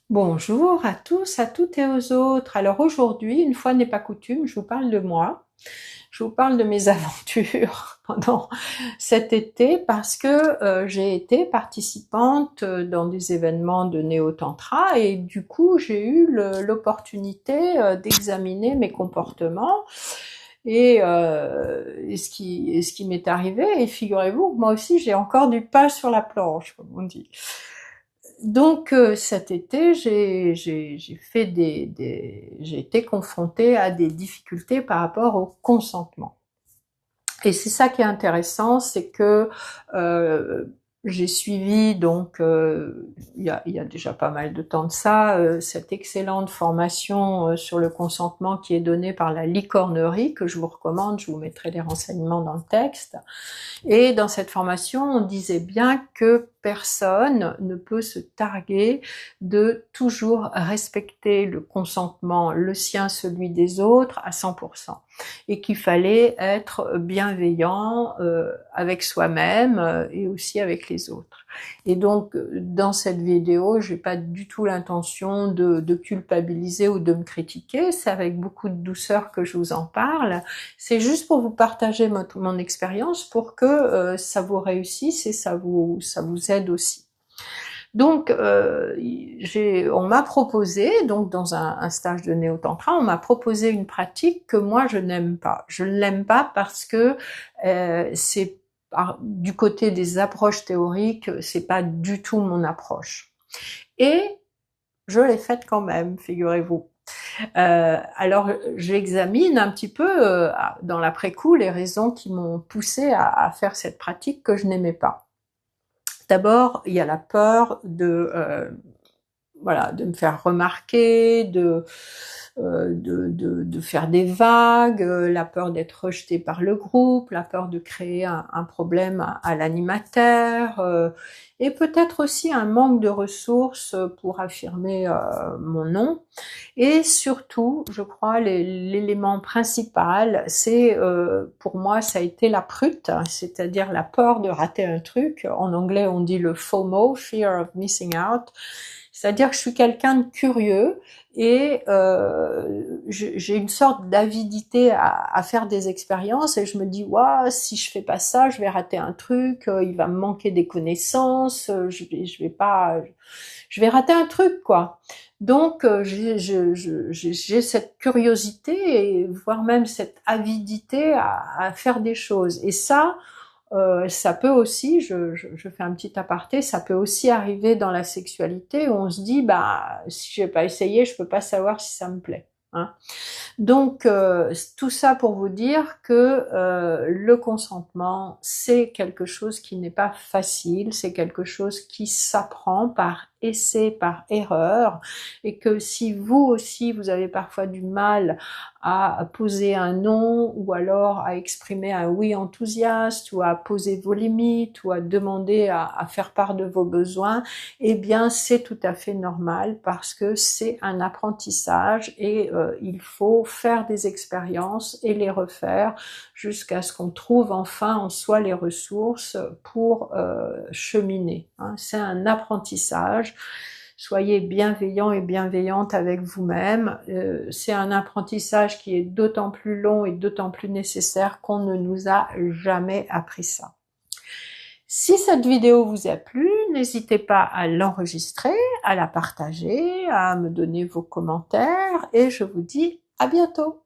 Bonjour à tous, à toutes et aux autres. Alors aujourd'hui, une fois n'est pas coutume, je vous parle de moi. Je vous parle de mes aventures pendant cet été parce que j'ai été participante dans des événements de néo-tantra et du coup j'ai eu l'opportunité d'examiner mes comportements et ce qui m'est arrivé. Et figurez-vous, moi aussi j'ai encore du pain sur la planche, comme on dit. Donc cet été, j'ai fait j'ai été confrontée à des difficultés par rapport au consentement. Et c'est ça qui est intéressant, c'est que euh, j'ai suivi donc il y a déjà pas mal de temps de ça cette excellente formation sur le consentement qui est donnée par la Licornerie que je vous recommande. Je vous mettrai les renseignements dans le texte. Et dans cette formation, on disait bien que personne ne peut se targuer de toujours respecter le consentement, le sien, celui des autres, à 100%. Et qu'il fallait être bienveillant avec soi-même et aussi avec les autres. Et donc, dans cette vidéo, j'ai pas du tout l'intention de culpabiliser ou de me critiquer. C'est avec beaucoup de douceur que je vous en parle. C'est juste pour vous partager mon expérience pour que ça vous réussisse et ça vous aide aussi. Donc, on m'a proposé, donc dans un stage de néo-tantra, on m'a proposé une pratique que moi je n'aime pas. Je ne l'aime pas parce que c'est du côté des approches théoriques, c'est pas du tout mon approche. Et je l'ai faite quand même, figurez-vous. Alors j'examine un petit peu dans l'après-coup les raisons qui m'ont poussé à faire cette pratique que je n'aimais pas. D'abord, il y a la peur voilà, de me faire remarquer, de faire des vagues, la peur d'être rejetée par le groupe, la peur de créer un problème à l'animateur, et peut-être aussi un manque de ressources pour affirmer mon nom. Et surtout, je crois, l'élément principal, c'est pour moi, ça a été la prute, c'est-à-dire la peur de rater un truc. En anglais, on dit le FOMO, Fear of Missing Out. C'est-à-dire que je suis quelqu'un de curieux et j'ai une sorte d'avidité à faire des expériences et je me dis waouh, si je fais pas ça, je vais rater un truc, il va me manquer des connaissances, je vais pas, je vais rater un truc quoi. Donc j'ai cette curiosité et voire même cette avidité à faire des choses. Et ça peut aussi, je fais un petit aparté, ça peut aussi arriver dans la sexualité où on se dit, bah si j'ai pas essayé, je peux pas savoir si ça me plaît. Hein. Donc tout ça pour vous dire que le consentement, c'est quelque chose qui n'est pas facile, c'est quelque chose qui s'apprend par essai, par erreur, et que si vous aussi vous avez parfois du mal à poser un non ou alors à exprimer un oui enthousiaste ou à poser vos limites ou à demander à faire part de vos besoins, eh bien c'est tout à fait normal parce que c'est un apprentissage et il faut faire des expériences et les refaire jusqu'à ce qu'on trouve enfin en soi les ressources pour cheminer. Hein. C'est un apprentissage. Soyez bienveillant et bienveillante avec vous-même. C'est un apprentissage qui est d'autant plus long et d'autant plus nécessaire qu'on ne nous a jamais appris ça. Si cette vidéo vous a plu, n'hésitez pas à l'enregistrer, à la partager, à me donner vos commentaires et je vous dis à bientôt.